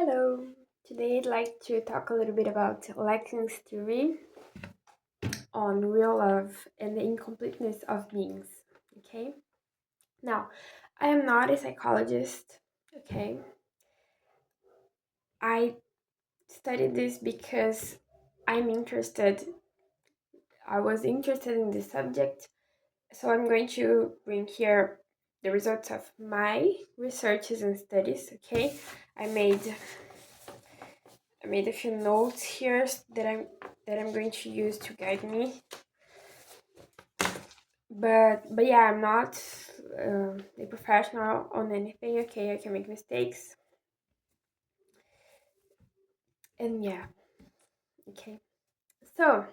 Hello. Today I'd like to talk a little bit about Lacan's theory on real love and the incompleteness of beings. Okay? Now, I am not a psychologist. Okay? I studied this because I'm interested. I was interested in this subject, so I'm going to bring here the results of my researches and studies. Okay? I made I made a few notes here that I'm going to use to guide me. But yeah, I'm not a professional on anything. Okay, I can make mistakes, and yeah, okay. So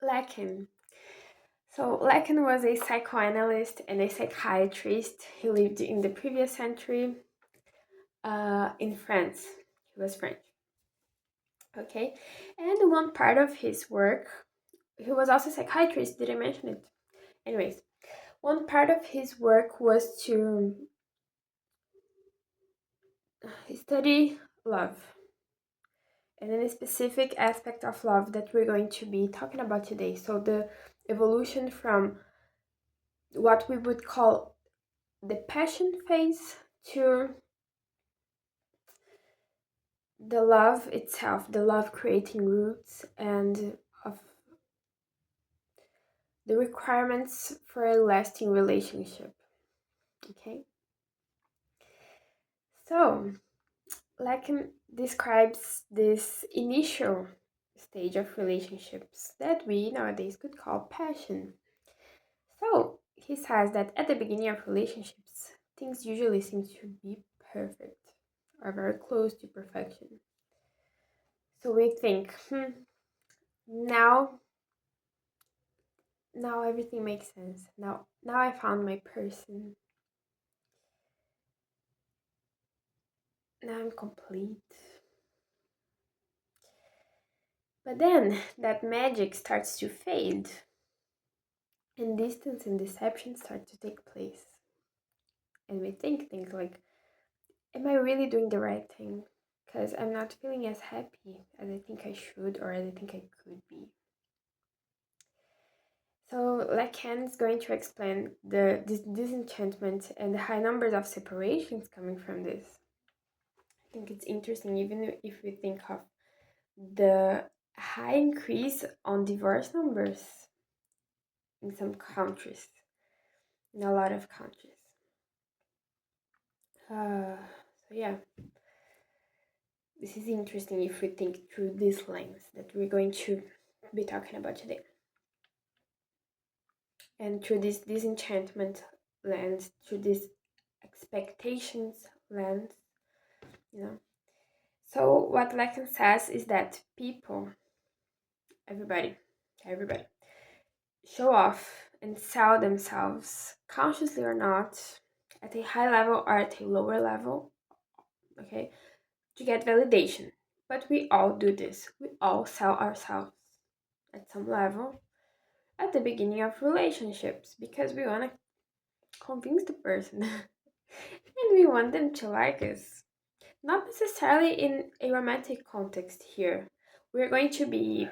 Lacan. So Lacan was a psychoanalyst and a psychiatrist. He lived in the previous century, in France. He was French. Okay, and one part of his work, he was also a psychiatrist. Did I mention it? Anyways, one part of his work was to study love, and then a specific aspect of love that we're going to be talking about today. So, the evolution from what we would call the passion phase to the love itself, the love creating roots, and of the requirements for a lasting relationship. Okay, so Lacan describes this initial stage of relationships that we nowadays could call passion. So he says that at the beginning of relationships, things usually seem to be perfect or very close to perfection. So we think, now now everything makes sense. Now I found my person. Now I'm complete. But then that magic starts to fade, and distance and deception start to take place. And we think things like, am I really doing the right thing? Because I'm not feeling as happy as I think I should or as I think I could be. So Lacan is going to explain this disenchantment and the high numbers of separations coming from this. I think it's interesting, even if we think of the high increase on divorce numbers in some countries, in a lot of countries. So yeah, this is interesting if we think through this lens that we're going to be talking about today. And through this disenchantment lens, through this expectations lens, you know. So what Lacan says is that people, everybody, show off and sell themselves, consciously or not, at a high level or at a lower level, okay, to get validation. But we all do this. We all sell ourselves at some level at the beginning of relationships because we want to convince the person and we want them to like us. Not necessarily in a romantic context here. We're going to be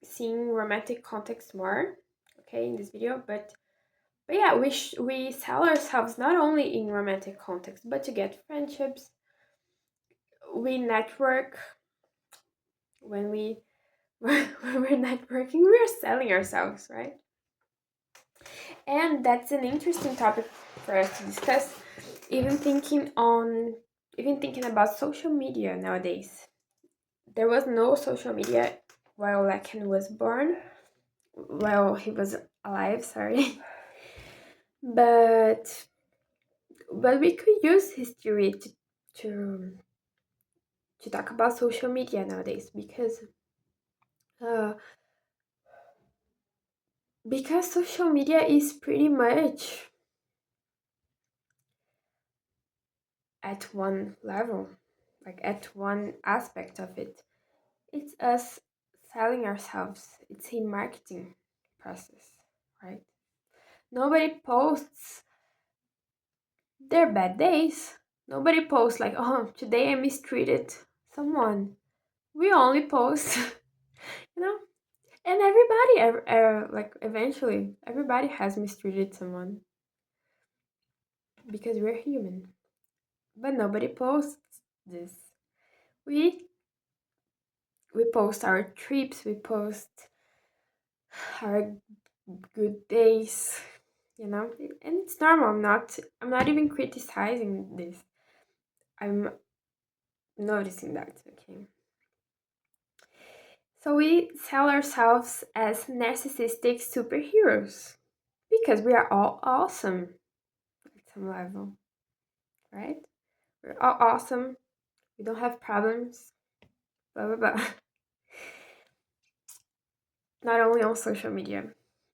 seeing romantic context more, okay, in this video, but yeah, we sell ourselves not only in romantic context, but to get friendships. We network when we when we're networking, we're selling ourselves, right? And that's an interesting topic for us to discuss. Even thinking on even thinking about social media nowadays. There was no social media while Lacan was born, while he was alive, sorry. but but we could use history to to talk about social media nowadays uh, because social media is pretty much at one level, like at one aspect of it. It's us selling ourselves. It's a marketing process, right? Nobody posts their bad days. Nobody posts like, oh, today I mistreated someone. We only post, you know, and everybody, like, eventually, everybody has mistreated someone because we're human. But nobody posts this. We we post our trips, we post our good days, and it's normal. I'm not even criticizing this. I'm noticing that, okay? So we sell ourselves as narcissistic superheroes because we are all awesome at some level, right? We're all awesome. We don't have problems. Blah blah blah. Not only on social media,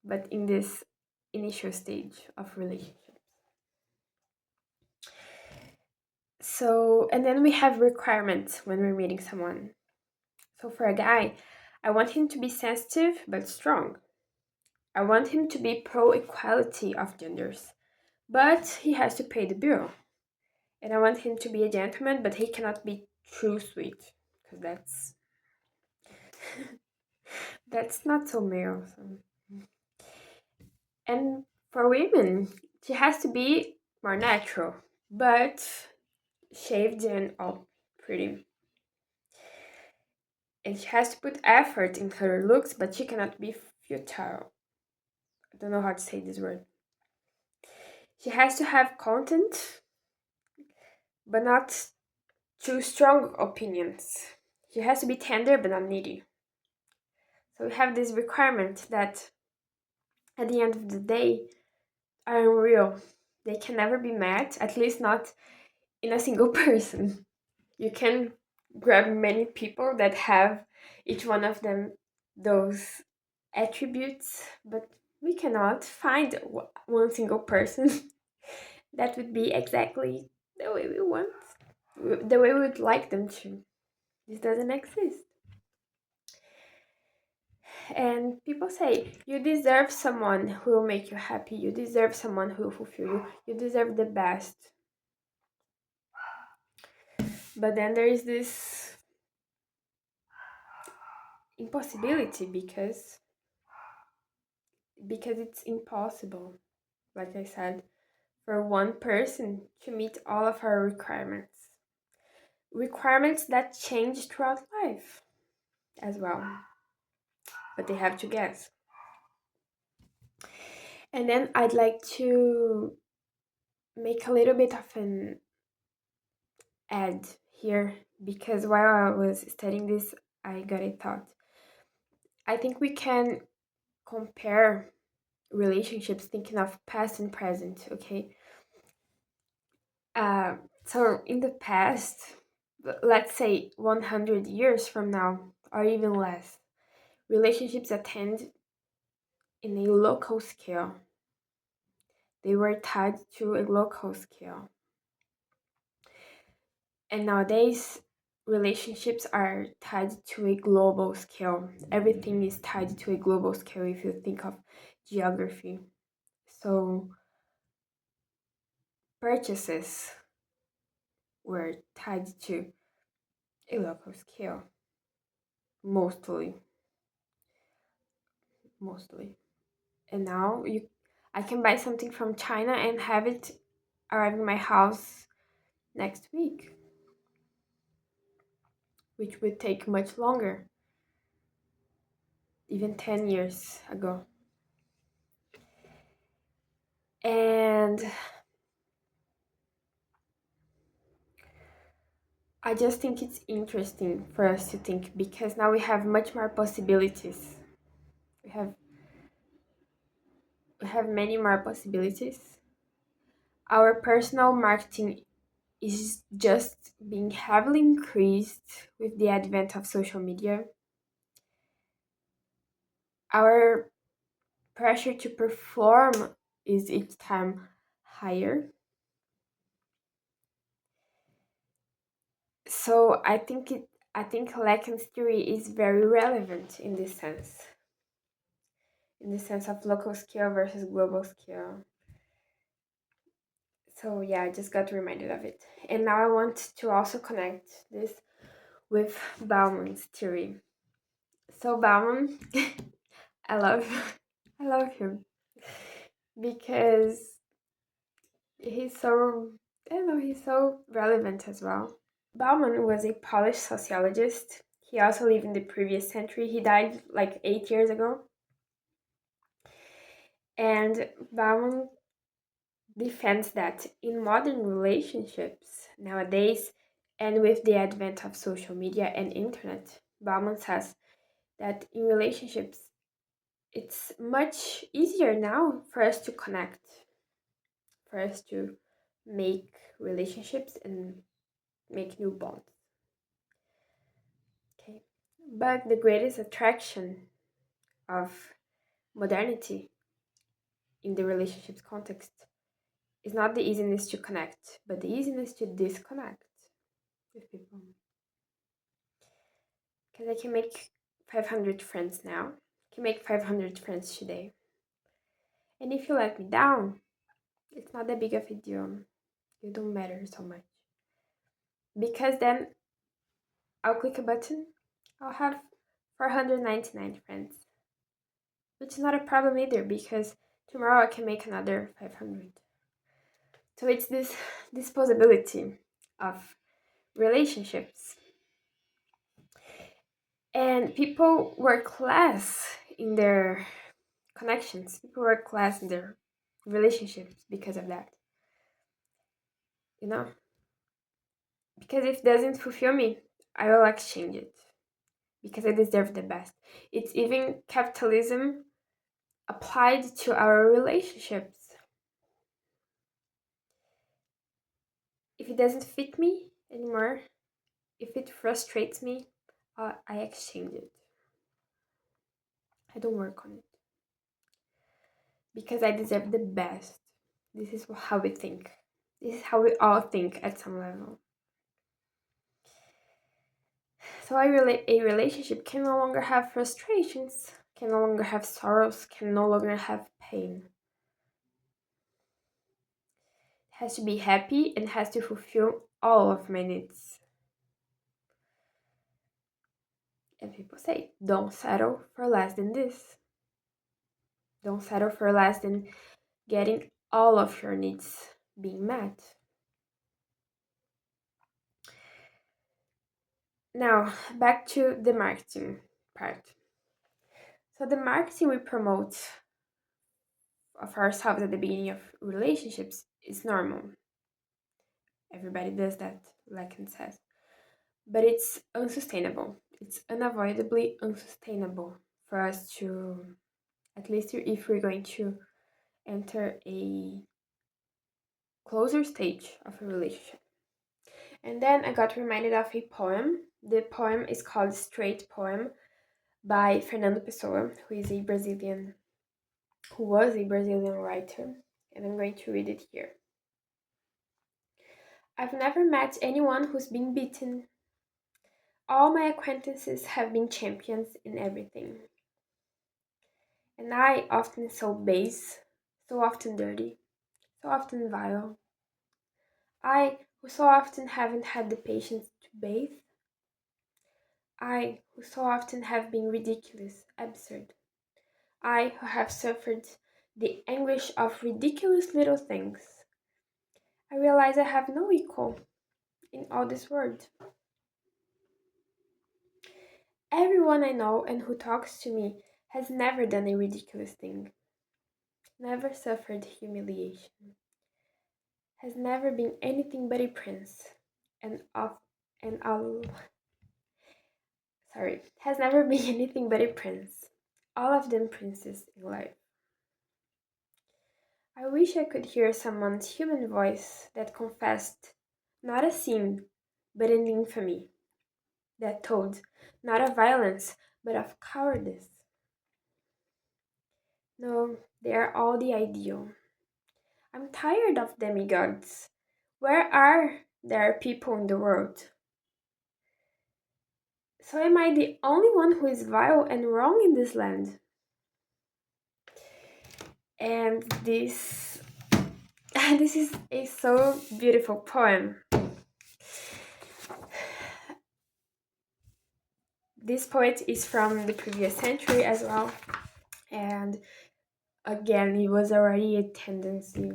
but in this initial stage of relationship. So, and then we have requirements when we're meeting someone. So for a guy, I want him to be sensitive but strong. I want him to be pro equality of genders, but he has to pay the bill. And I want him to be a gentleman, but he cannot be too sweet, because that's not so male. So. And for women, she has to be more natural, but shaved and all pretty. And she has to put effort in her looks, but she cannot be futile. I don't know how to say this word. She has to have content, but not too strong opinions. She has to be tender, but not needy. So we have this requirement that at the end of the day are unreal. They can never be met, at least not in a single person. You can grab many people that have each one of them those attributes, but we cannot find one single person that would be exactly the way we want, the way we would like them to. This doesn't exist. And people say, you deserve someone who will make you happy, you deserve someone who will fulfill you, you deserve the best. But then there is this impossibility because it's impossible, like I said, for one person to meet all of our requirements. Requirements that change throughout life as well. But they have to guess. And then I'd like to make a little bit of an ad here because while I was studying this, I got a thought. I think we can compare relationships thinking of past and present, okay? Uh, so in the past, let's say 100 years from now, or even less, relationships attend in a local scale. They were tied to a local scale. And nowadays, relationships are tied to a global scale. Everything is tied to a global scale if you think of geography. So, purchases were tied to a local scale, mostly. Mostly. And now I can buy something from China and have it arrive in my house next week, which would take much longer, even 10 years ago. And I just think it's interesting for us to think because now we have much more possibilities. We have we have many more possibilities. Our personal marketing is just being heavily increased with the advent of social media. Our pressure to perform is each time higher. So I think Lacan's theory is very relevant in the sense of local scale versus global scale. So yeah, I just got reminded of it. And now I want to also connect this with Bauman's theory. So Bauman, I love I love him because he's so I don't know, he's so relevant as well. Bauman was a Polish sociologist. He also lived in the previous century. He died like 8 years ago. And Bauman defends that in modern relationships nowadays, and with the advent of social media and internet, Bauman says that in relationships, it's much easier now for us to connect, for us to make relationships and make new bonds. Okay. But the greatest attraction of modernity in the relationships context is not the easiness to connect, but the easiness to disconnect with people. Because I can make 500 friends now, I can make 500 friends today. And if you let me down, it's not that big of a deal. You don't matter so much. Because then I'll click a button, I'll have 499 friends. Which is not a problem either, because tomorrow I can make another 500. So it's this disposability of relationships. And people work less in their connections, people work less in their relationships because of that. You know? Because if it doesn't fulfill me, I will exchange it. Because I deserve the best. It's even capitalism applied to our relationships. If it doesn't fit me anymore, if it frustrates me, I exchange it. I don't work on it. Because I deserve the best. This is how we think. This is how we all think at some level. So a relationship can no longer have frustrations, can no longer have sorrows, can no longer have pain. It has to be happy and has to fulfill all of my needs. And people say, don't settle for less than this. Don't settle for less than getting all of your needs being met. Now, back to the marketing part. So the marketing we promote of ourselves at the beginning of relationships is normal. Everybody does that, Lacan says. But it's unsustainable. It's unavoidably unsustainable for us to, at least if we're going to enter a closer stage of a relationship. And then I got reminded of a poem. The poem is called Straight Poem by Fernando Pessoa, who was a Brazilian writer, and I'm going to read it here. I've never met anyone who's been beaten. All my acquaintances have been champions in everything. And I, often so base, so often dirty, so often vile. I, who so often haven't had the patience to bathe. I, who so often have been ridiculous, absurd. I, who have suffered the anguish of ridiculous little things. I realize I have no equal in all this world. Everyone I know and who talks to me has never done a ridiculous thing, never suffered humiliation, has never been anything but a prince, and of and all has never been anything but a prince. All of them princes in life. I wish I could hear someone's human voice that confessed not a sin, but an infamy, that told not of violence, but of cowardice. No, they are all the ideal. I'm tired of demigods. Where are there people in the world? So am I the only one who is vile and wrong in this land? And this This is a so beautiful poem. This poet is from the previous century as well, and again, it was already a tendency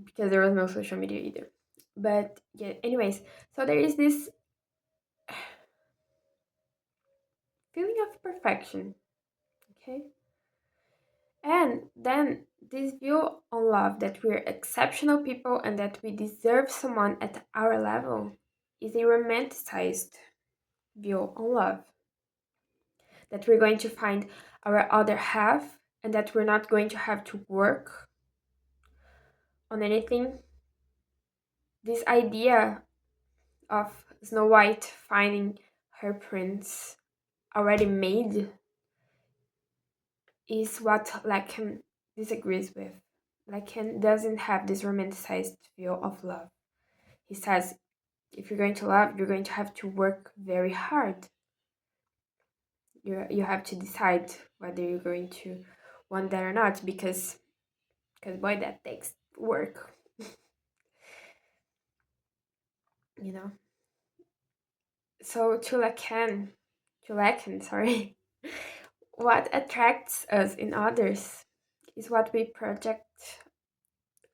because there was no social media either. But yeah, anyways, so there is this feeling of perfection, okay? And then this view on love that we're exceptional people and that we deserve someone at our level is a romanticized view on love. That we're going to find our other half and that we're not going to have to work on anything. This idea of Snow White finding her prince already made is what Lacan disagrees with. Lacan doesn't have this romanticized view of love. He says if you're going to love, you're going to have to work very hard. You have to decide whether you're going to want that or not because boy, that takes work, you know. So to Lacan, sorry, what attracts us in others is what we project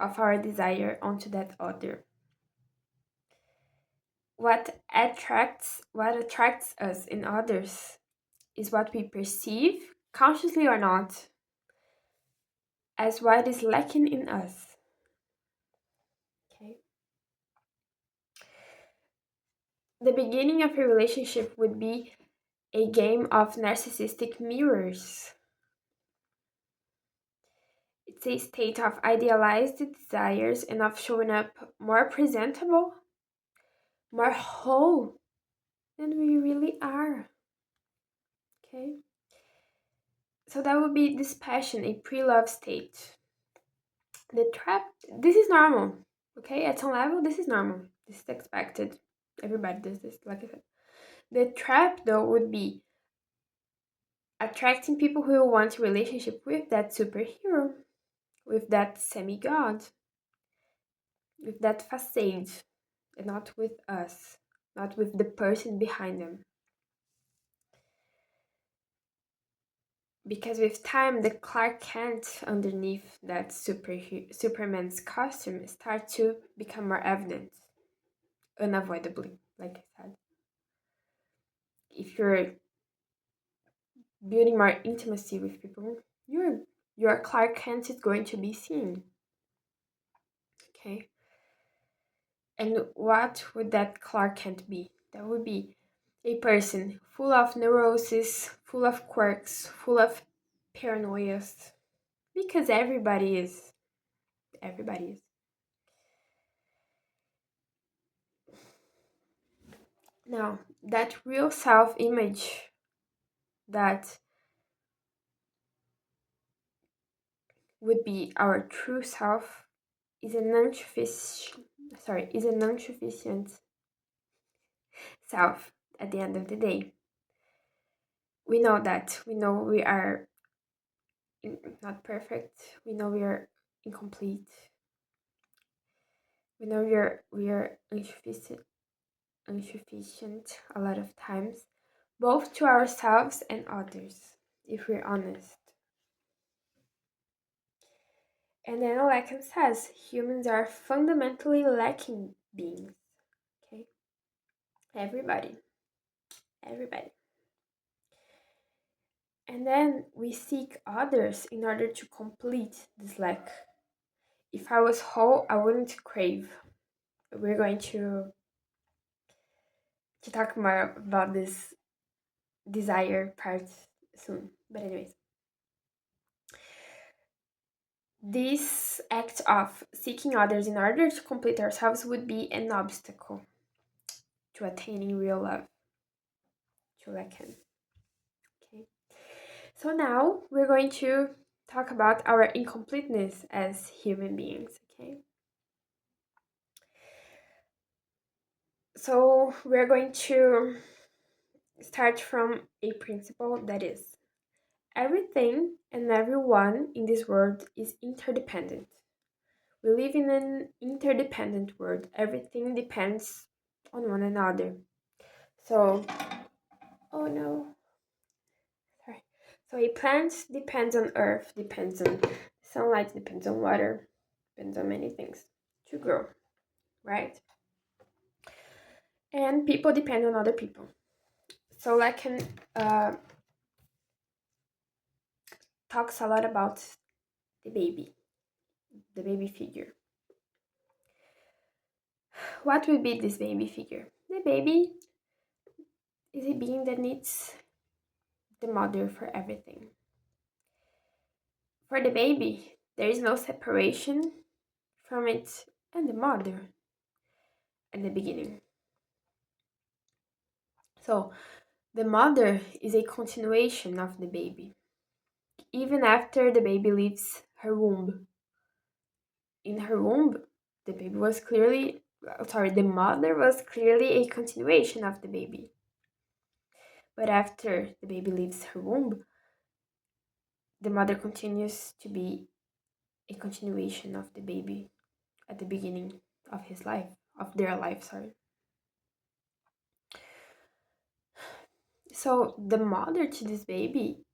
of our desire onto that other. What attracts us in others is what we perceive, consciously or not, as what is lacking in us. Okay. The beginning of a relationship would be a game of narcissistic mirrors. It's a state of idealized desires and of showing up more presentable, more whole than we really are. Okay? So that would be this passion, a pre love state. The trap, this is normal. Okay? At some level, this is normal. This is expected. Everybody does this, like I said. The trap, though, would be attracting people who want a relationship with that superhero, with that semi god, with that facade, and not with us, not with the person behind them. Because with time, the Clark Kent underneath that Superman's costume start to become more evident, unavoidably, like I said. If you're building more intimacy with people, your Clark Kent is going to be seen. Okay. And what would that Clark Kent be? That would be a person full of neurosis, full of quirks, full of paranoias. Because everybody is. Everybody is. Now, that real self image that would be our true self is a non-sufficient self at the end of the day. We know that. We know we are not perfect. We know we are incomplete. We know we are insufficient a lot of times, both to ourselves and others, if we're honest. And then Lacan says humans are fundamentally lacking beings. Okay? Everybody. Everybody. And then we seek others in order to complete this lack. If I was whole, I wouldn't crave. We're going to talk more about this desire part soon. But anyways, this act of seeking others in order to complete ourselves would be an obstacle to attaining real love, to Lacan. Okay. So now we're going to talk about our incompleteness as human beings. Okay. So we're going to start from a principle that is everything and everyone in this world is interdependent. We live in an interdependent world. Everything depends on one another. So, oh no, sorry. So a plant depends on earth, depends on sunlight, depends on water, depends on many things to grow, right? And people depend on other people. So Lacan talks a lot about the baby figure. What will be this baby figure? The baby is a being that needs the mother for everything. For the baby, there is no separation from it and the mother at the beginning. So the mother is a continuation of the baby, even after the baby leaves her womb. In her womb, the baby was clearly, sorry, the mother was clearly a continuation of the baby. But after the baby leaves her womb, the mother continues to be a continuation of the baby at the beginning of his life, of their life, sorry. So the mother to this baby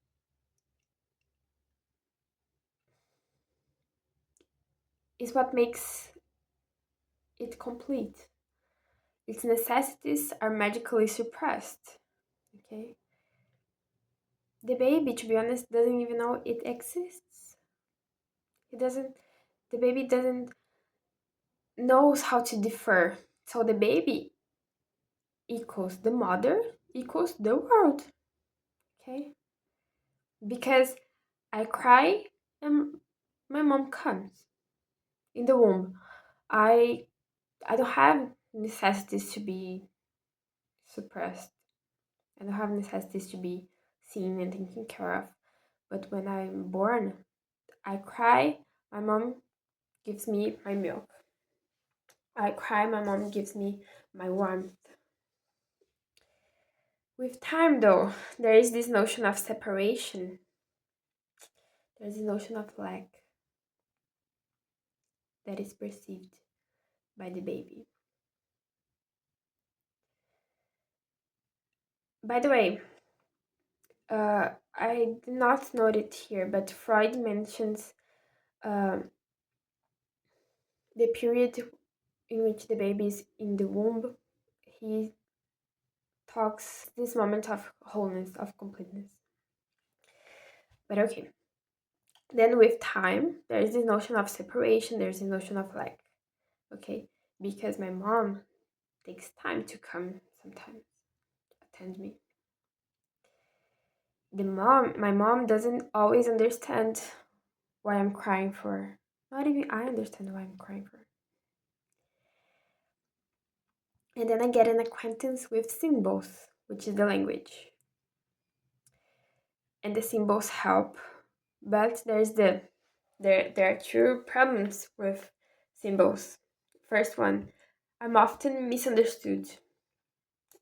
is what makes it complete. Its necessities are magically suppressed. Okay? The baby, to be honest, doesn't even know it exists. It doesn't the baby doesn't knows how to differ. So the baby equals the mother equals the world. Okay? Because I cry and my mom comes in the womb. I I don't have necessities to be suppressed. I don't have necessities to be seen and taken care of. But when I'm born, I cry, my mom gives me my milk. I cry, my mom gives me my warmth. With time, though, there is this notion of separation, there's this notion of lack that is perceived by the baby. By the way, I did not note it here, but Freud mentions uh, the period in which the baby is in the womb. He talks this moment of wholeness, of completeness. But okay, then with time, there is this notion of separation, there's this notion of like, okay, because my mom takes time to come sometimes attend me. My mom doesn't always understand why I'm crying for. Not even I understand why I'm crying for. And then I get an acquaintance with symbols, which is the language. And the symbols help, but there are two problems with symbols. First one, I'm often misunderstood.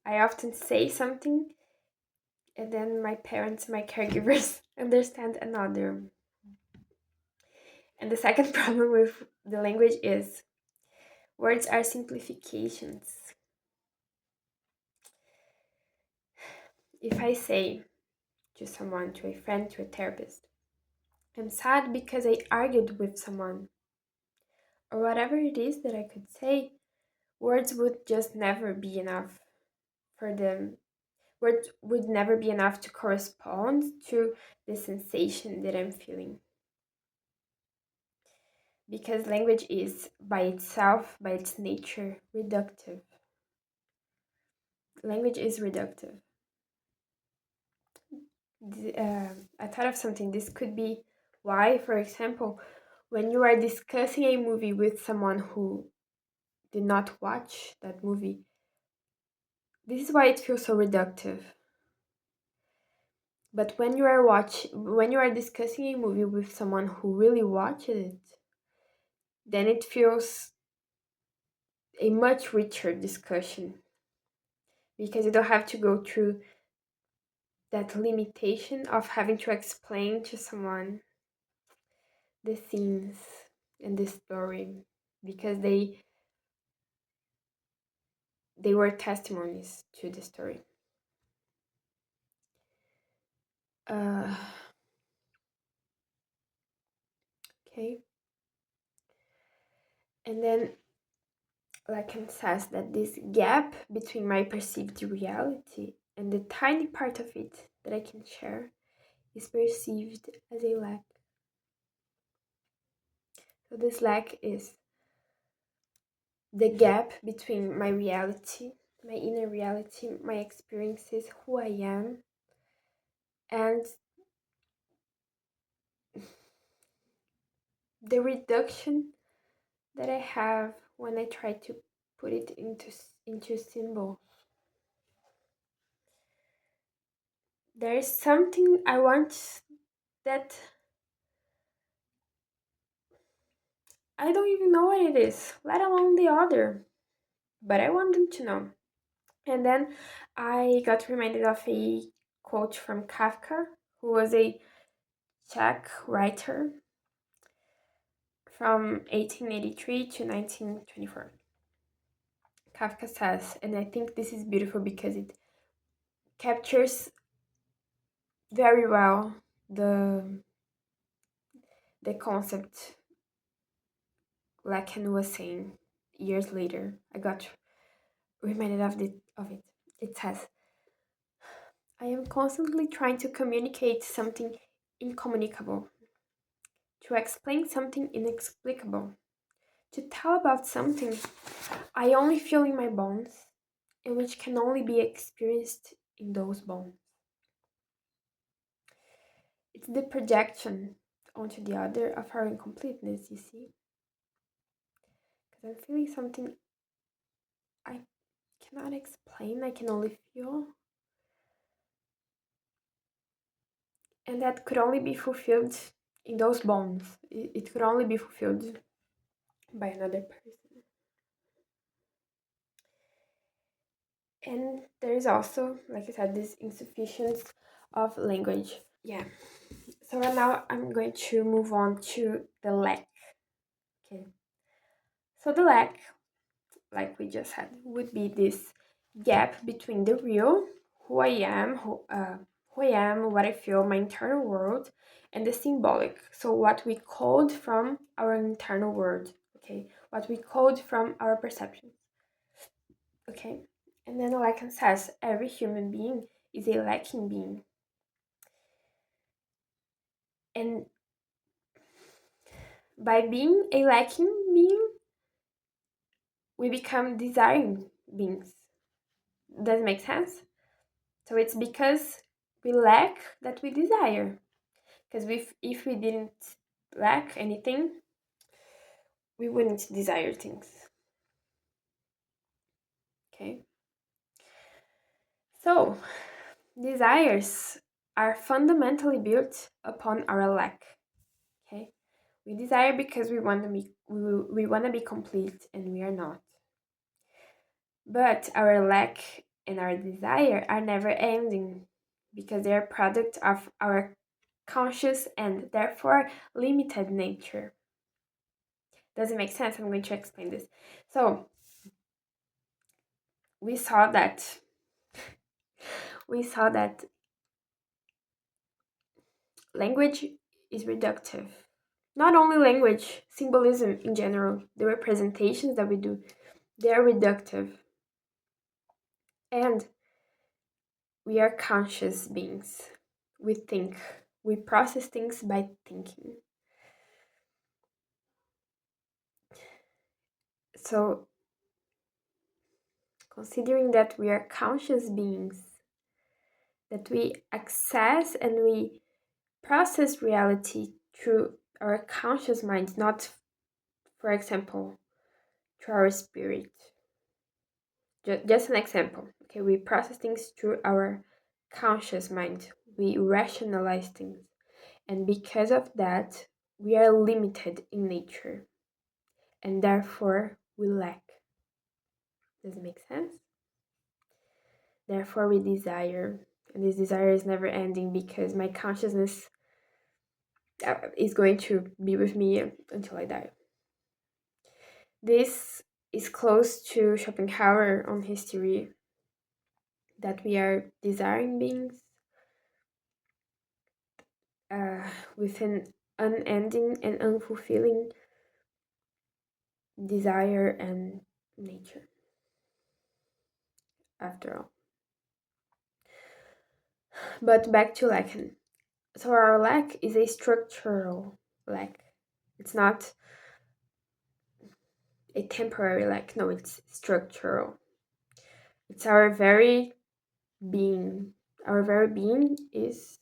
I often say something and then my parents, my caregivers understand another. And the second problem with the language is words are simplifications. If I say to someone, to a friend, to a therapist, I'm sad because I argued with someone, or whatever it is that I could say, words would just never be enough for them. Words would never be enough to correspond to the sensation that I'm feeling. Because language is, by itself, by its nature, reductive. Language is reductive. I thought of something. This could be why, for example, when you are discussing a movie with someone who did not watch that movie, this is why it feels so reductive. But when you are discussing a movie with someone who really watched it, then it feels a much richer discussion because you don't have to go through that limitation of having to explain to someone the scenes in this story because they were testimonies to the story. Uh, okay. And then Lacan says that this gap between my perceived reality and the tiny part of it that I can share is perceived as a lack. So this lack is the gap between my reality, my inner reality, my experiences, who I am, and the reduction that I have when I try to put it into symbol. There is something I want that I don't even know what it is, let alone the other, but I want them to know. And then I got reminded of a quote from Kafka, who was a Czech writer from 1883 to 1924. Kafka says, and I think this is beautiful because it captures very well the concept Lacan was saying years later. I got reminded of it. It says, I am constantly trying to communicate something incommunicable, to explain something inexplicable, to tell about something I only feel in my bones and which can only be experienced in those bones. It's the projection onto the other of our incompleteness, you see? Because I'm feeling something I cannot explain, I can only feel. And that could only be fulfilled in those bones. It could only be fulfilled by another person. And there is also, like I said, this insufficiency of language. Yeah. So now I'm going to move on to the lack. Okay. So the lack, like we just had, would be this gap between the real, who I am, what I feel, my internal world, and the symbolic. So what we code from our internal world. Okay. What we code from our perceptions. Okay. And then Lacan says every human being is a lacking being. And by being a lacking being, we become desiring beings. Does it make sense? So it's because we lack that we desire. Because if we didn't lack anything, we wouldn't desire things. Okay? So, desires are fundamentally built upon our lack. Okay? We desire because we want to be complete and we are not. But our lack and our desire are never ending because they are product of our conscious and therefore limited nature. Does it make sense? I'm going to explain this. So we saw that we saw that language is reductive. Not only language, symbolism in general, the representations that we do, they are reductive. And we are conscious beings. We think. We process things by thinking. So, considering that we are conscious beings, that we access and we process reality through our conscious mind, not, for example, through our spirit. Just an example. Okay, we process things through our conscious mind. We rationalize things. And because of that, we are limited in nature. And therefore, we lack. Does it make sense? Therefore, we desire. And this desire is never ending because my consciousness is going to be with me until I die. This is close to Schopenhauer on his theory that we are desiring beings uh, with an unending and unfulfilling desire and nature, after all. But back to Lacan. So our lack is a structural lack. It's not a temporary lack. No, it's structural. It's our very being. Our very being is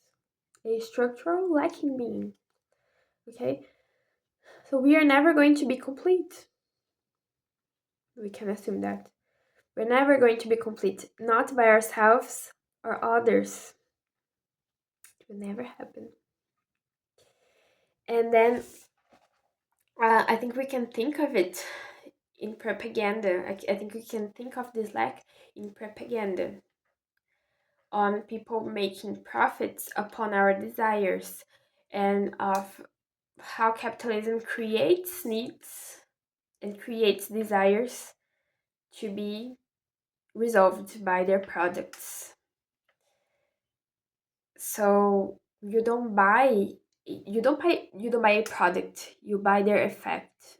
a structural lacking being. Okay? So we are never going to be complete. We can assume that. We're never going to be complete, not by ourselves or others. It will never happen. And then I think we can think of it in propaganda. I think we can think of this lack in propaganda on people making profits upon our desires and of how capitalism creates needs and creates desires to be resolved by their products. So you don't buy a product, you buy their effect.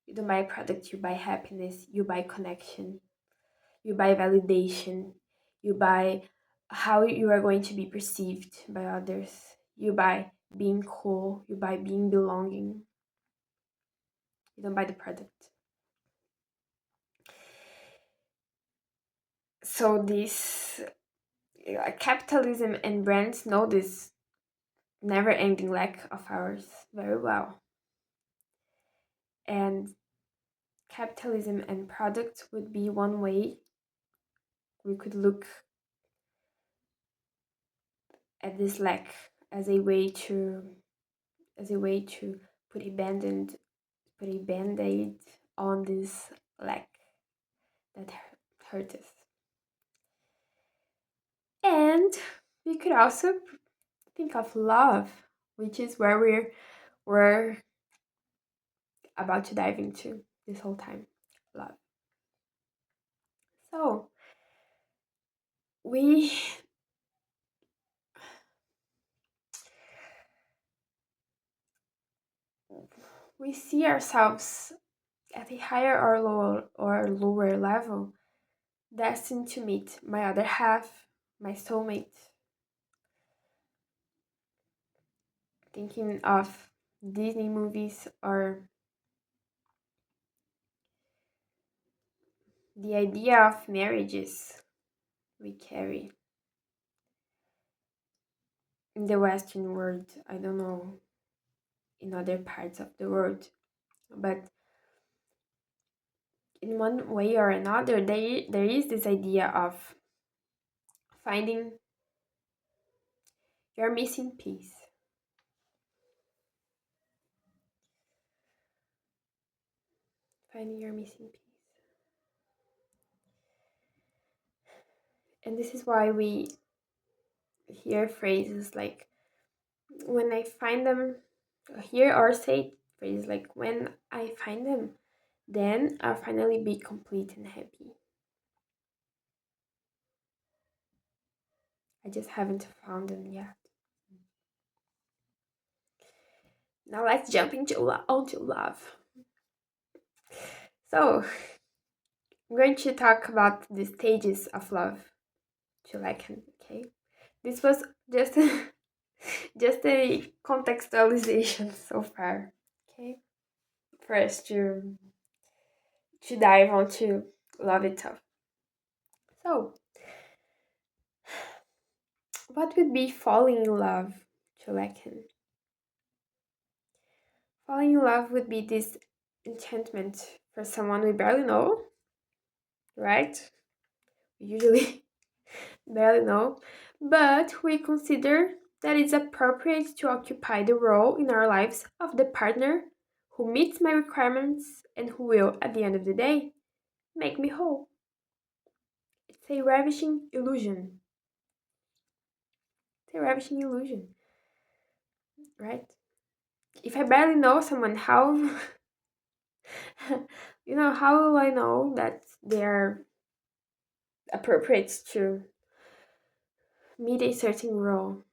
You don't buy a product, you buy happiness, you buy connection, you buy validation, you buy how you are going to be perceived by others, you buy being cool, you buy being belonging. You don't buy the product. So this capitalism and brands know this never ending lack of ours very well. And capitalism and products would be one way we could look at this lack as a way to put a band-aid on this lack that hurt us. And we could also think of love, which is where we're about to dive into this whole time. Love. So we we see ourselves at a higher or lower level, destined to meet my other half, my soulmate. Thinking of Disney movies or the idea of marriages we carry in the Western world. I don't know in other parts of the world, but in one way or another, there is this idea of finding your missing piece. Finding your missing piece. And this is why we hear phrases like, when I find them, hear or say phrases like, when I find them, then I'll finally be complete and happy. I just haven't found them yet. Now let's jump onto love. So, I'm going to talk about the stages of love to Lacan, okay? This was just just a contextualization so far, okay? For us to dive onto love itself. So, what would be falling in love to Lacan? Falling in love would be this enchantment for someone we barely know, right? We usually barely know, but we consider that it's appropriate to occupy the role in our lives of the partner who meets my requirements and who will, at the end of the day, make me whole. It's a ravishing illusion. It's a ravishing illusion, right? If I barely know someone, how How will I know that they're appropriate to meet a certain role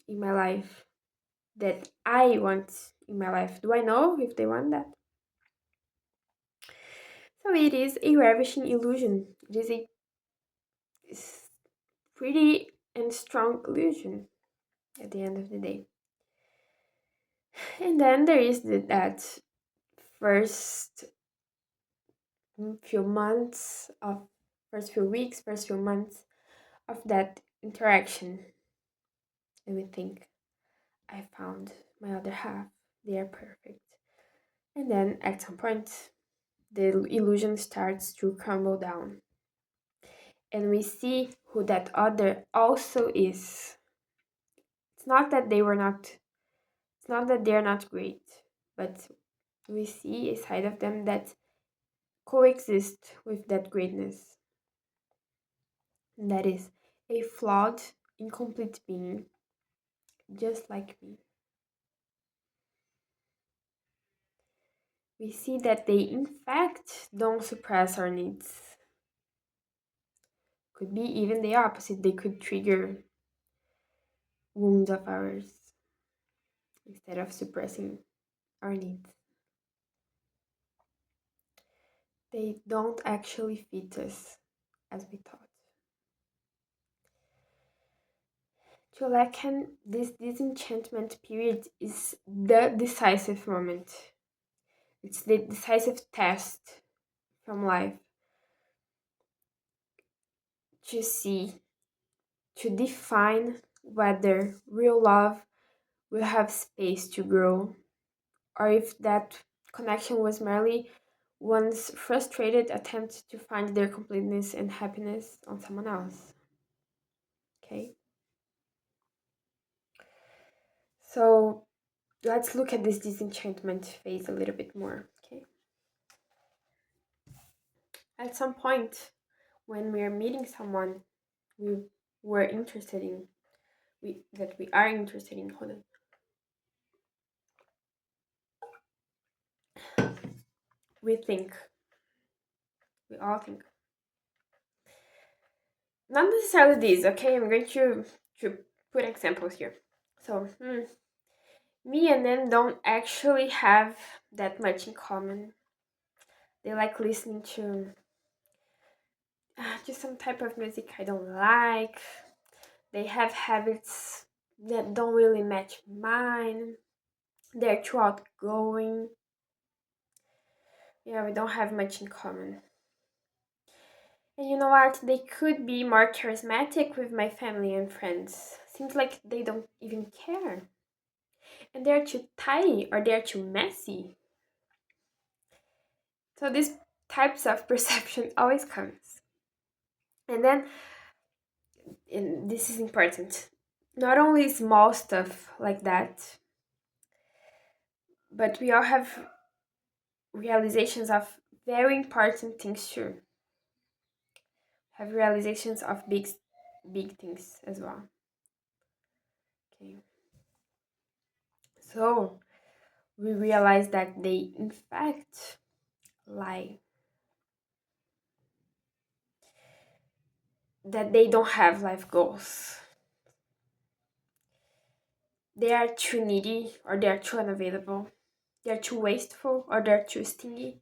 in my life that I want in my life? Do I know if they want that? So it is a ravishing illusion. It is a pretty and strong illusion at the end of the day. And then there is that first few months of first few weeks, first few months of that interaction. And we think, I found my other half. They are perfect. And then at some point, the illusion starts to crumble down. And we see who that other also is. It's not that they were not, it's not that they're not great, but we see a side of them that coexists with that greatness. And that is a flawed, incomplete being, just like me. We see that they, in fact, don't suppress our needs. Could be even the opposite. They could trigger wounds of ours instead of suppressing our needs. They don't actually fit us as we thought. To Lacan, this disenchantment period is the decisive moment. It's the decisive test from life to see, to define whether real love will have space to grow, or if that connection was merely one's frustrated attempt to find their completeness and happiness on someone else. Okay? So let's look at this disenchantment phase a little bit more. Okay? At some point, when we are meeting someone we were interested in, we are interested in, hold on, we think, we all think, not necessarily these, okay? I'm going to put examples here. So, me and them don't actually have that much in common. They like listening to just some type of music I don't like. They have habits that don't really match mine. They're too outgoing. Yeah, we don't have much in common. And you know what? They could be more charismatic with my family and friends. Seems like they don't even care. And they're too tidy or they're too messy. So these types of perception always comes. And then, and this is important, not only small stuff like that, but we all have realizations of very important things too. Have realizations of big things as well. Okay. So we realize that they in fact lie. That they don't have life goals. They are too needy or they are too unavailable. They are too wasteful or they're too stingy.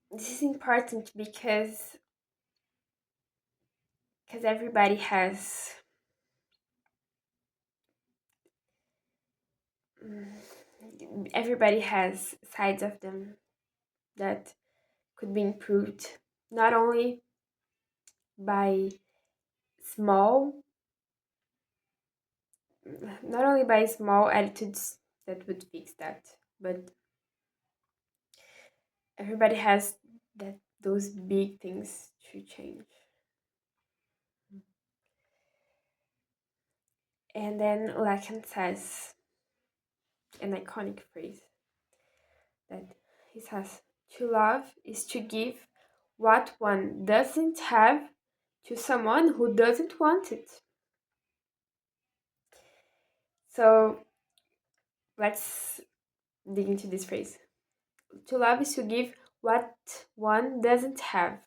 This is important because everybody has sides of them that could be improved not only by small not only by small attitudes that would fix that, but everybody has those big things to change. And then Lacan says an iconic phrase that he says, to love is to give what one doesn't have to someone who doesn't want it. So let's dig into this phrase. To love is to give what one doesn't have.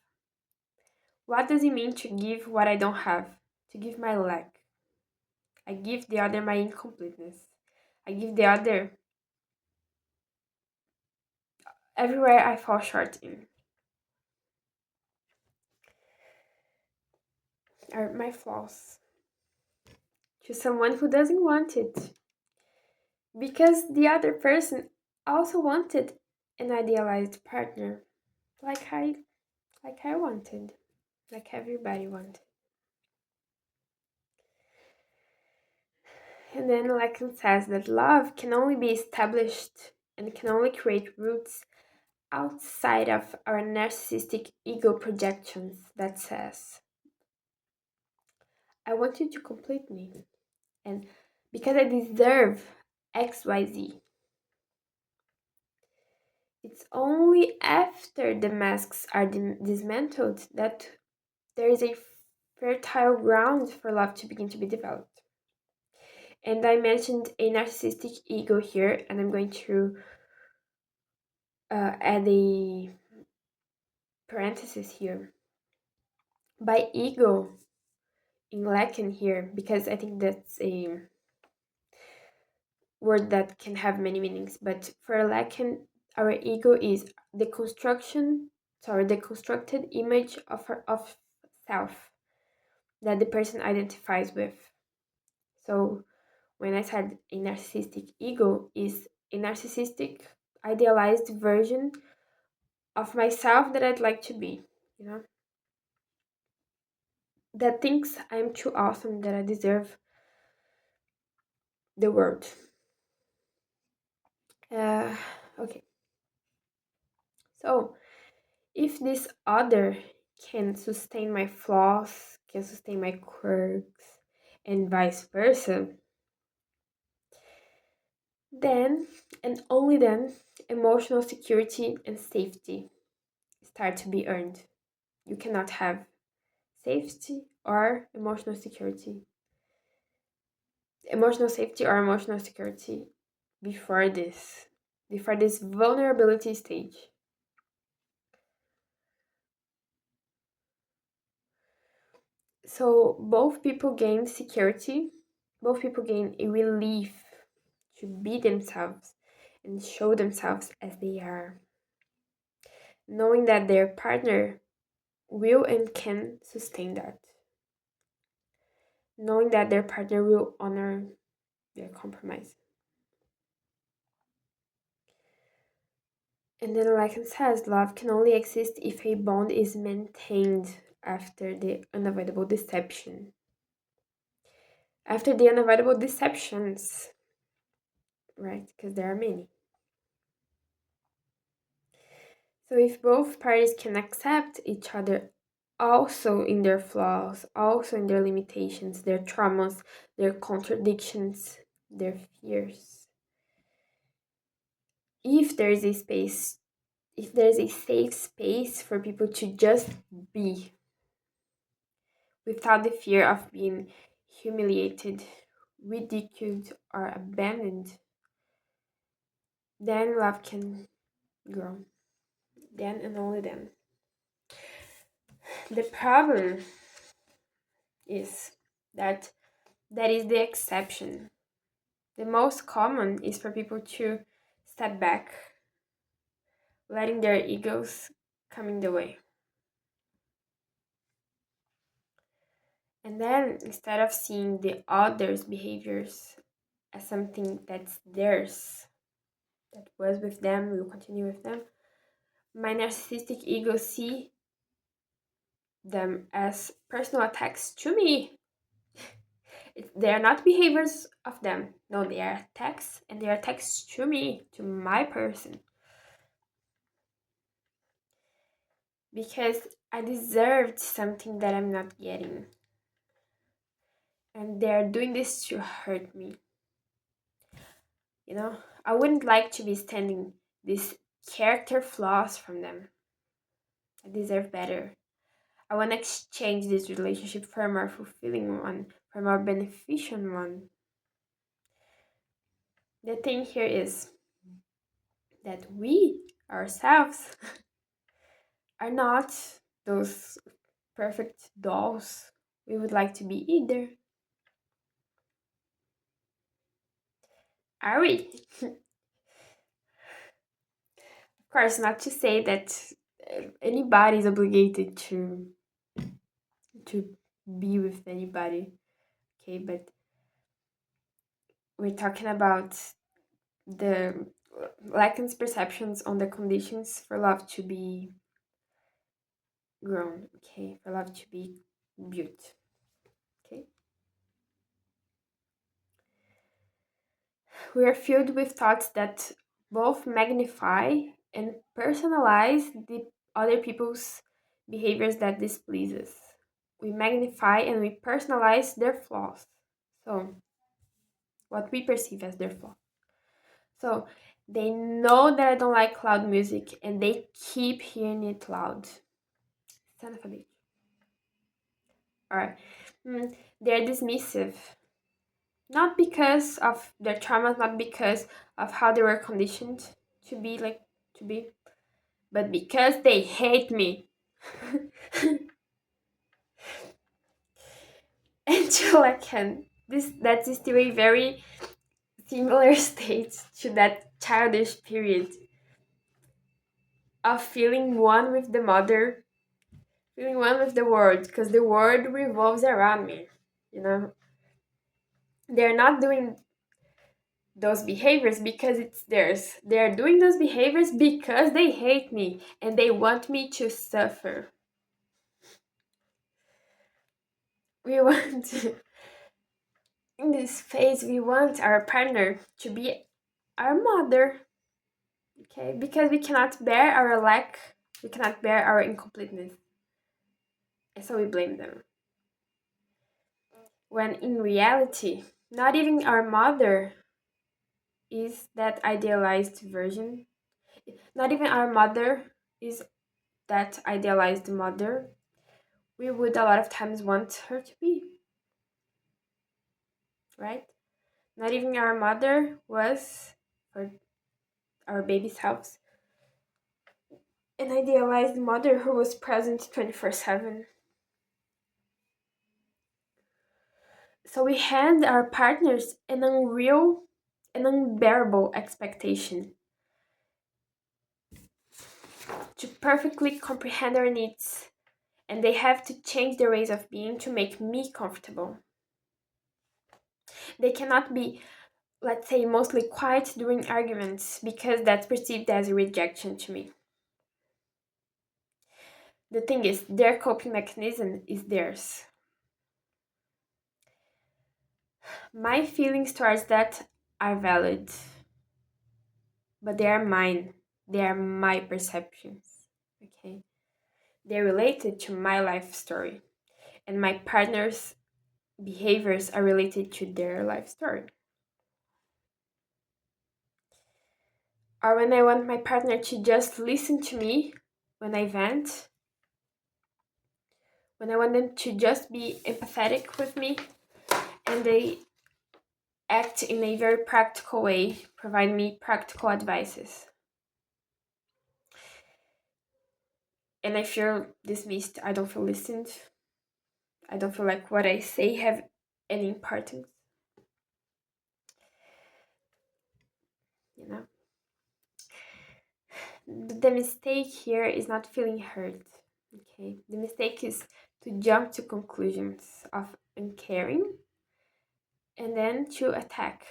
What does it mean to give what I don't have? To give my lack. I give the other my incompleteness. I give the other everywhere I fall short in. Are my flaws. To someone who doesn't want it. Because the other person also wanted an idealized partner. Like I like I wanted. Like everybody wanted. And then Lacan says that love can only be established and can only create roots outside of our narcissistic ego projections that says, I want you to complete me. And because I deserve XYZ. It's only after the masks are dismantled that there is a fertile ground for love to begin to be developed. And I mentioned a narcissistic ego here, and I'm going to add a parenthesis here. By ego in Lacan here, because I think that's a word that can have many meanings, but for Lacan, our ego is the constructed image of self that the person identifies with. So when I said a narcissistic ego is a narcissistic idealized version of myself that I'd like to be, you know, that thinks I'm too awesome, that I deserve the world. Uh, okay, so if this other can sustain my flaws, can sustain my quirks, and vice versa, then and only then emotional security and safety start to be earned. You cannot have safety or emotional security. Emotional safety or emotional security before this vulnerability stage. So both people gain security, both people gain a relief to be themselves and show themselves as they are, knowing that their partner will and can sustain that, knowing that their partner will honor their compromise. And then Lacan says love can only exist if a bond is maintained after the unavoidable deception. After the unavoidable deceptions, right? Because there are many. So if both parties can accept each other also in their flaws, also in their limitations, their traumas, their contradictions, their fears. If there is a space, if there is a safe space for people to just be without the fear of being humiliated, ridiculed, or abandoned, then love can grow. Then and only then. The problem is that that is the exception. The most common is for people to step back, letting their egos come in the way. And then instead of seeing the other's behaviors as something that's theirs, that was with them, will continue with them, my narcissistic ego see them as personal attacks to me. They are not behaviors of them. No, they are attacks, and they are attacks to me, to my person. Because I deserved something that I'm not getting. And they're doing this to hurt me. You know, I wouldn't like to be standing these character flaws from them. I deserve better. I want to exchange this relationship for a more fulfilling one, for a more beneficial one. The thing here is that we ourselves are not those perfect dolls we would like to be either. Are we? Of course, not to say that anybody is obligated to be with anybody, okay? But we're talking about the Lacan's perceptions on the conditions for love to be grown, okay? For love to be built, okay? We are filled with thoughts that both magnify and personalize the other people's behaviors that displease us. We magnify and we personalize their flaws. So, what we perceive as their flaw. So, they know that I don't like loud music and they keep hearing it loud. Son of a bitch. Alright. They're dismissive. Not because of their traumas, not because of how they were conditioned to be like to be, but because they hate me. And to Lacan, that is still a very similar state to that childish period of feeling one with the mother, feeling one with the world, because the world revolves around me. You know, they're not doing those behaviors because it's theirs. They're doing those behaviors because they hate me and they want me to suffer. We want, in this phase, we want our partner to be our mother, okay? Because we cannot bear our lack, we cannot bear our incompleteness. And so we blame them. When in reality, not even our mother is that idealized version. Not even our mother is that idealized mother we would a lot of times want her to be, right? Not even our mother was, or our baby selves, an idealized mother who was present 24/7. So we hand our partners an unreal and unbearable expectation to perfectly comprehend our needs, and they have to change their ways of being to make me comfortable. They cannot be, let's say, mostly quiet during arguments because that's perceived as a rejection to me. The thing is, their coping mechanism is theirs. My feelings towards that are valid, but they are mine. They are my perceptions. Okay? They're related to my life story, and my partner's behaviors are related to their life story. Or when I want my partner to just listen to me when I vent, when I want them to just be empathetic with me and they act in a very practical way, provide me practical advices. And I feel dismissed, I don't feel listened, I don't feel like what I say have any importance, you know. The mistake here is not feeling hurt, okay? The mistake is to jump to conclusions of uncaring and then to attack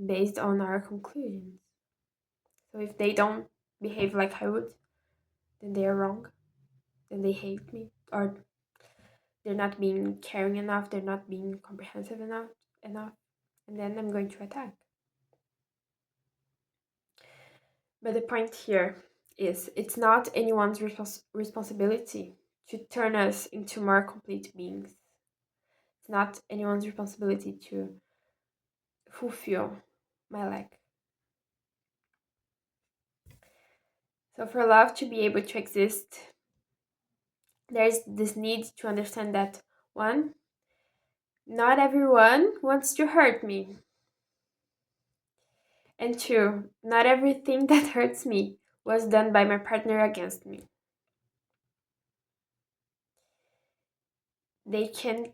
based on our conclusions. So if they don't behave like I would, then they are wrong, then they hate me, or they're not being caring enough, they're not being comprehensive enough, and then I'm going to attack. But the point here is it's not anyone's responsibility to turn us into more complete beings. It's not anyone's responsibility to fulfill my lack. So for love to be able to exist, there's this need to understand that one, not everyone wants to hurt me. And two, not everything that hurts me was done by my partner against me. They can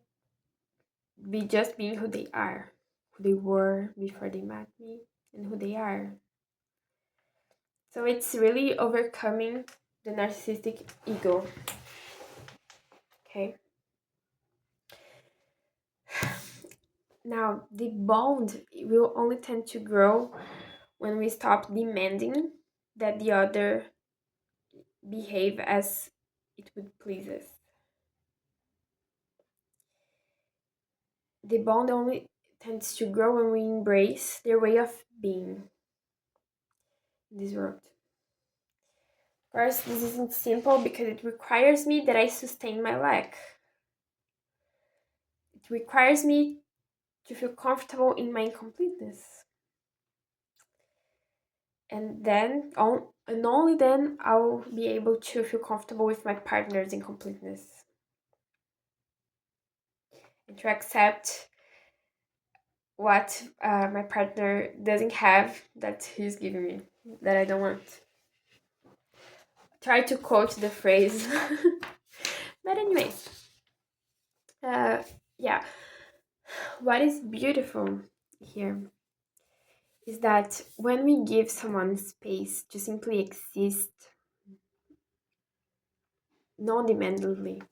be just being who they are, who they were before they met me, and who they are. So it's really overcoming the narcissistic ego. Okay. Now, the bond will only tend to grow when we stop demanding that the other behave as it would please us. The bond only tends to grow when we embrace their way of being in this world. Of course, this isn't simple because it requires me that I sustain my lack. It requires me to feel comfortable in my incompleteness. And only then I'll be able to feel comfortable with my partner's incompleteness and to accept what my partner doesn't have that he's giving me that I don't want. Try to quote the phrase. But anyways, yeah, what is beautiful here is that when we give someone space to simply exist non-demandingly,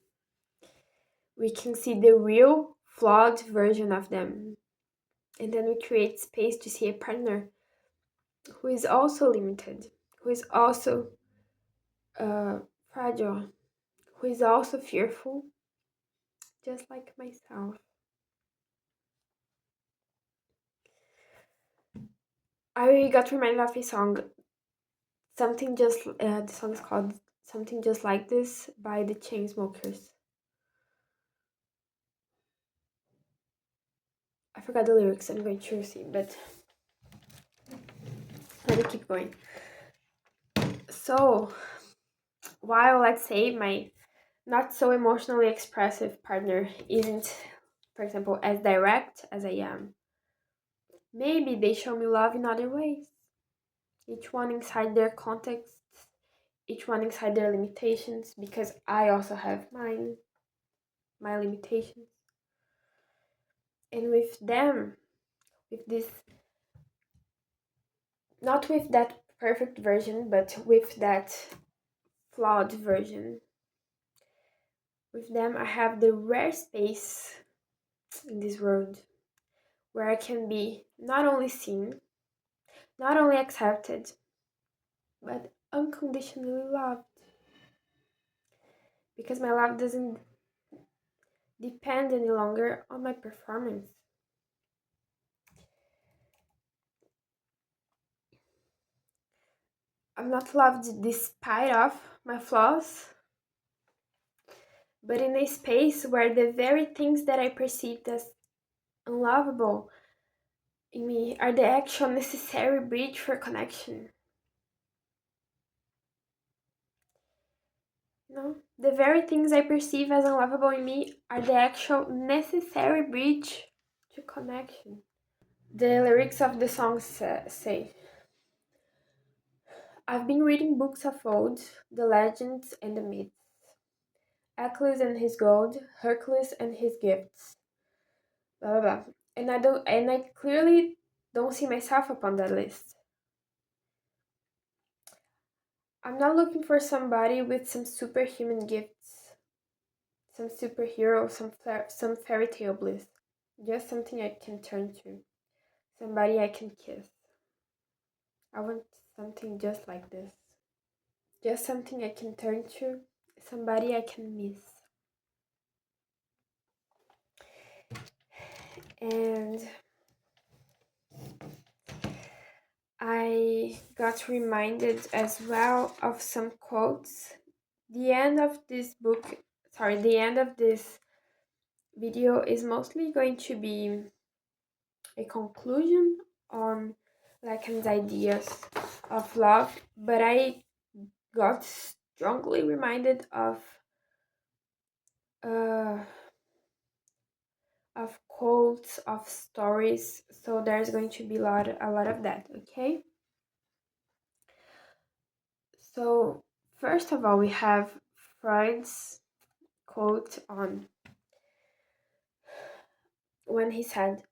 we can see the real flawed version of them. And then we create space to see a partner who is also limited, who is also uh, fragile, who is also fearful, just like myself. I got reminded of a song, the song is called Something Just Like This by the Chainsmokers. I forgot the lyrics, I'm going to see, but let me keep going. So, while let's say my not so emotionally expressive partner isn't, for example, as direct as I am, maybe they show me love in other ways, each one inside their context, each one inside their limitations, because I also have mine, my limitations. And with them, with this, not with that perfect version, but with that flawed version, with them, I have the rare space in this world where I can be not only seen, not only accepted, but unconditionally loved. Because my love doesn't depend any longer on my performance. I'm not loved despite of my flaws, but in a space where the very things that I perceived as unlovable in me are the actual necessary bridge for connection. No, the very things I perceive as unlovable in me are the actual necessary bridge to connection. The lyrics of the song say, I've been reading books of old, the legends and the myths, Achilles and his gold, Hercules and his gifts, blah blah blah. And I clearly don't see myself upon that list. I'm not looking for somebody with some superhuman gifts, some superhero, some fairy tale bliss. Just something I can turn to, somebody I can kiss. I want something just like this. Just something I can turn to, somebody I can miss. And I got reminded as well of some quotes. The end of this the end of this video is mostly going to be a conclusion on Lacan's ideas of love, but I got strongly reminded of uh, of quotes, of stories. So there's going to be a lot of that, okay? So first of all, we have Freud's quote on when he said,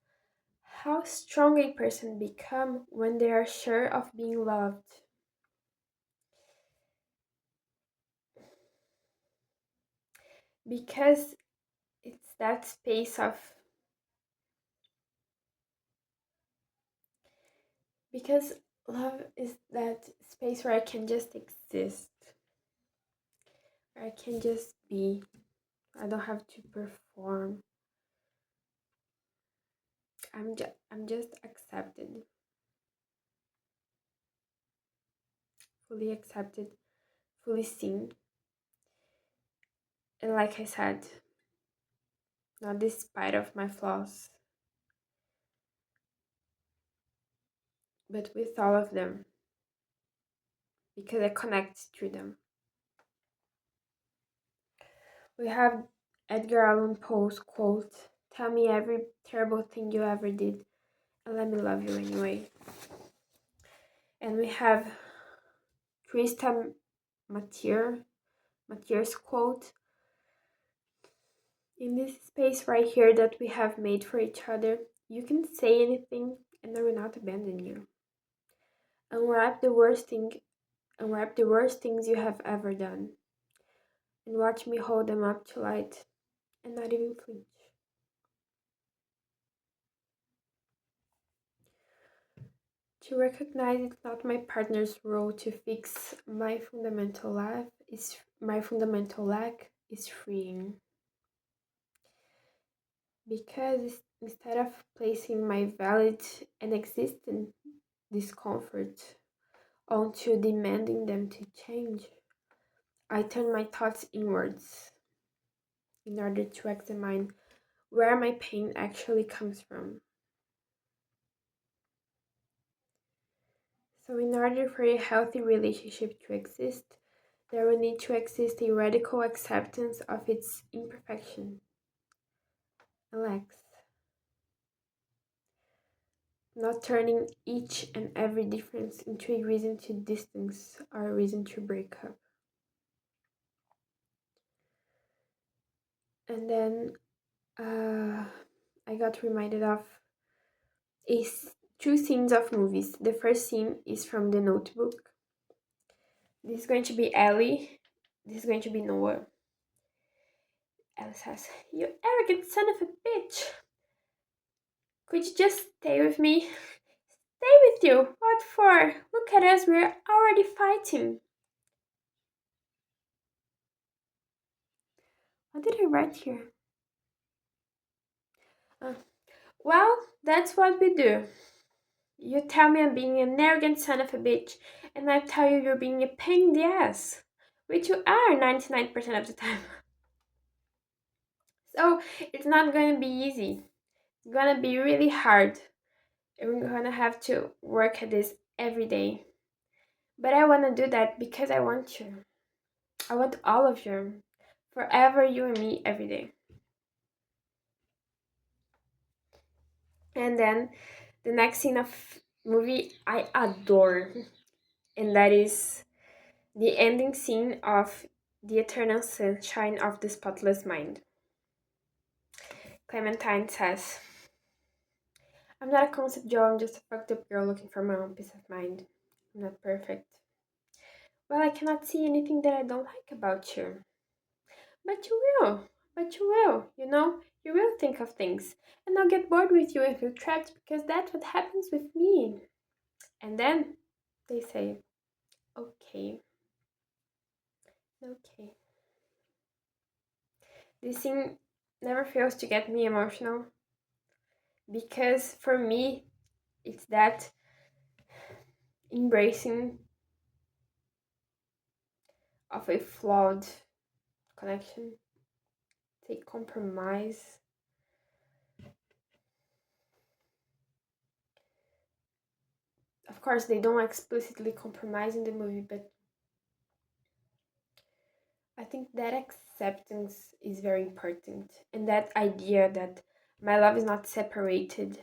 "How strong a person become when they are sure of being loved." Because it's that space of because love is that space where I can just exist, where I can just be. I don't have to perform. I'm just accepted, fully accepted, fully seen. And like I said, not despite of my flaws, but with all of them, because I connect to them. We have Edgar Allan Poe's quote, "Tell me every terrible thing you ever did, and let me love you anyway." And we have Krista Matier's quote, "In this space right here that we have made for each other, you can say anything and I will not abandon you. Unwrap the worst thing, unwrap the worst things you have ever done, and watch me hold them up to light and not even flinch." To recognize it's not my partner's role to fix my fundamental lack is freeing. Because instead of placing my valid and existent discomfort onto demanding them to change, I turn my thoughts inwards in order to examine where my pain actually comes from. So, in order for a healthy relationship to exist, there will need to exist a radical acceptance of its imperfection and lacks, not turning each and every difference into a reason to distance or a reason to break up. And then I got reminded of two scenes of movies. The first scene is from The Notebook. This is going to be Ellie. This is going to be Noah. Ellie says, "You arrogant son of a bitch! Could you just stay with me?" "Stay with you? What for? Look at us, we're already fighting." What did I write here? Uh, well, that's what we do. You tell me I'm being an arrogant son of a bitch, and I tell you you're being a pain in the ass, which you are 99% of the time. So it's not gonna be easy. It's gonna be really hard. And we're gonna have to work at this every day. But I wanna do that because I want you. I want all of you. Forever, you and me, every day. And then the next scene of movie I adore, and that is the ending scene of The Eternal Sunshine of the Spotless Mind. Clementine says, "I'm not a concept Joe, I'm just a fucked up girl looking for my own peace of mind. I'm not perfect. Well, I cannot see anything that I don't like about you. But you will. But you will, you know? You will think of things. And I'll get bored with you and feel trapped because that's what happens with me." And then they say, "Okay, okay." This scene never fails to get me emotional because for me, it's that embracing of a flawed connection, take compromise. Of course, they don't explicitly compromise in the movie, but I think that acceptance is very important. And that idea that My love is not separated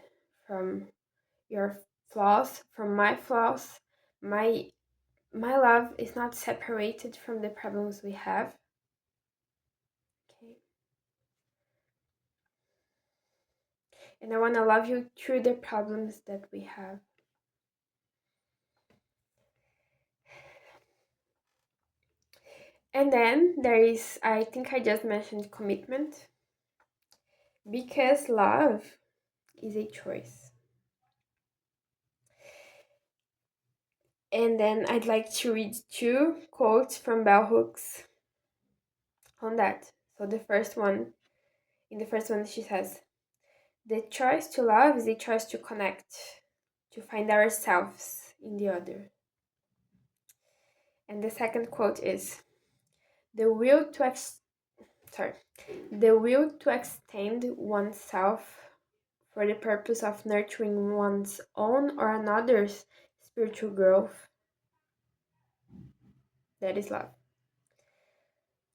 from your flaws, from my flaws. My love is not separated from the problems we have. Okay. And I want to love you through the problems that we have. And then there is, I think I just mentioned commitment, because love is a choice. And then I'd like to read two quotes from bell hooks on that. So in the first one, she says, "The choice to love is a choice to connect, to find ourselves in the other." And the second quote is, "The will to the will to extend oneself for the purpose of nurturing one's own or another's spiritual growth, that is love.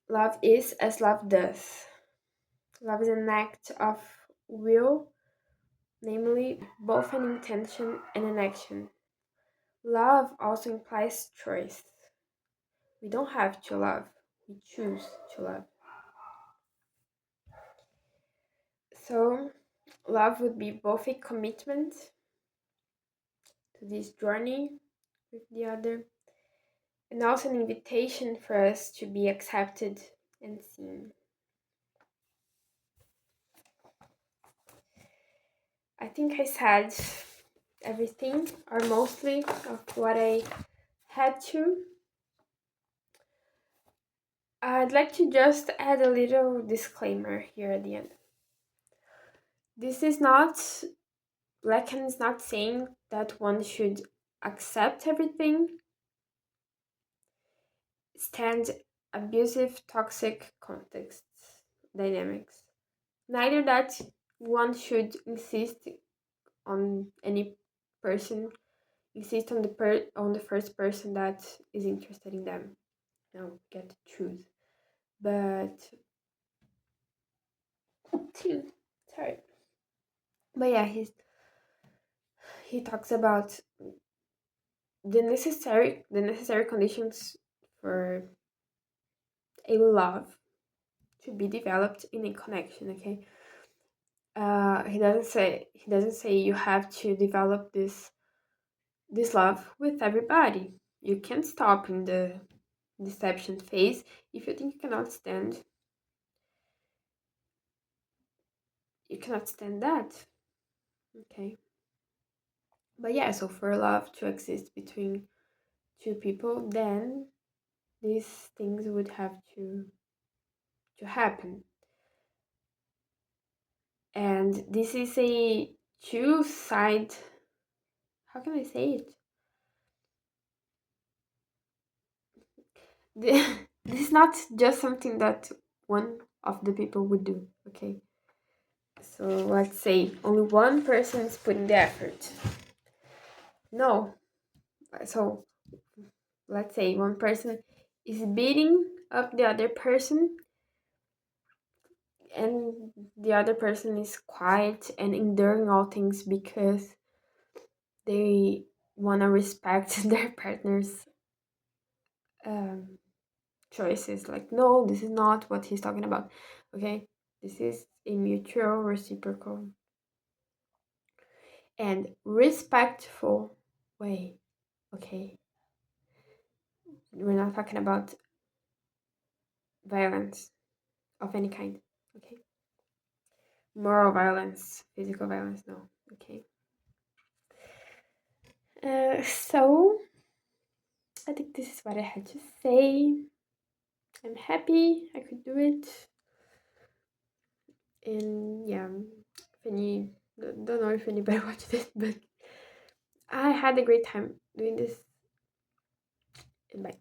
Love is as love does. Love is an act of will, namely both an intention and an action. Love also implies choice. We don't have to love, we choose to love." So, love would be both a commitment to this journey with the other, and also an invitation for us to be accepted and seen. I think I said everything, or mostly, of what I had to. I'd like to just add a little disclaimer here at the end. This is not, Lacan is not saying that one should accept everything, stand abusive, toxic contexts, dynamics. Neither that one should insist on any person, insist on the first person that is interested in them. No, get the truth. But sorry. But yeah, he talks about the necessary conditions for a love to be developed in a connection. Okay. He doesn't say you have to develop this love with everybody. You can stop in the deception phase if you think you cannot stand that. Okay. But yeah, so for love to exist between two people, then these things would have to happen. And this is a two side, how can I say it? This is not just something that one of the people would do, okay? So let's say only one person is putting the effort. No. So let's say one person is beating up the other person, and the other person is quiet and enduring all things because they want to respect their partner's um, choices. Like, no, this is not what he's talking about. Okay, this is a mutual, reciprocal, and respectful way. Okay, we're not talking about violence of any kind. Okay, moral violence, physical violence, no. Okay. So I think this is what I had to say. I'm happy I could do it. And yeah, if any, don't know if anybody watched this, but I had a great time doing this. And bye.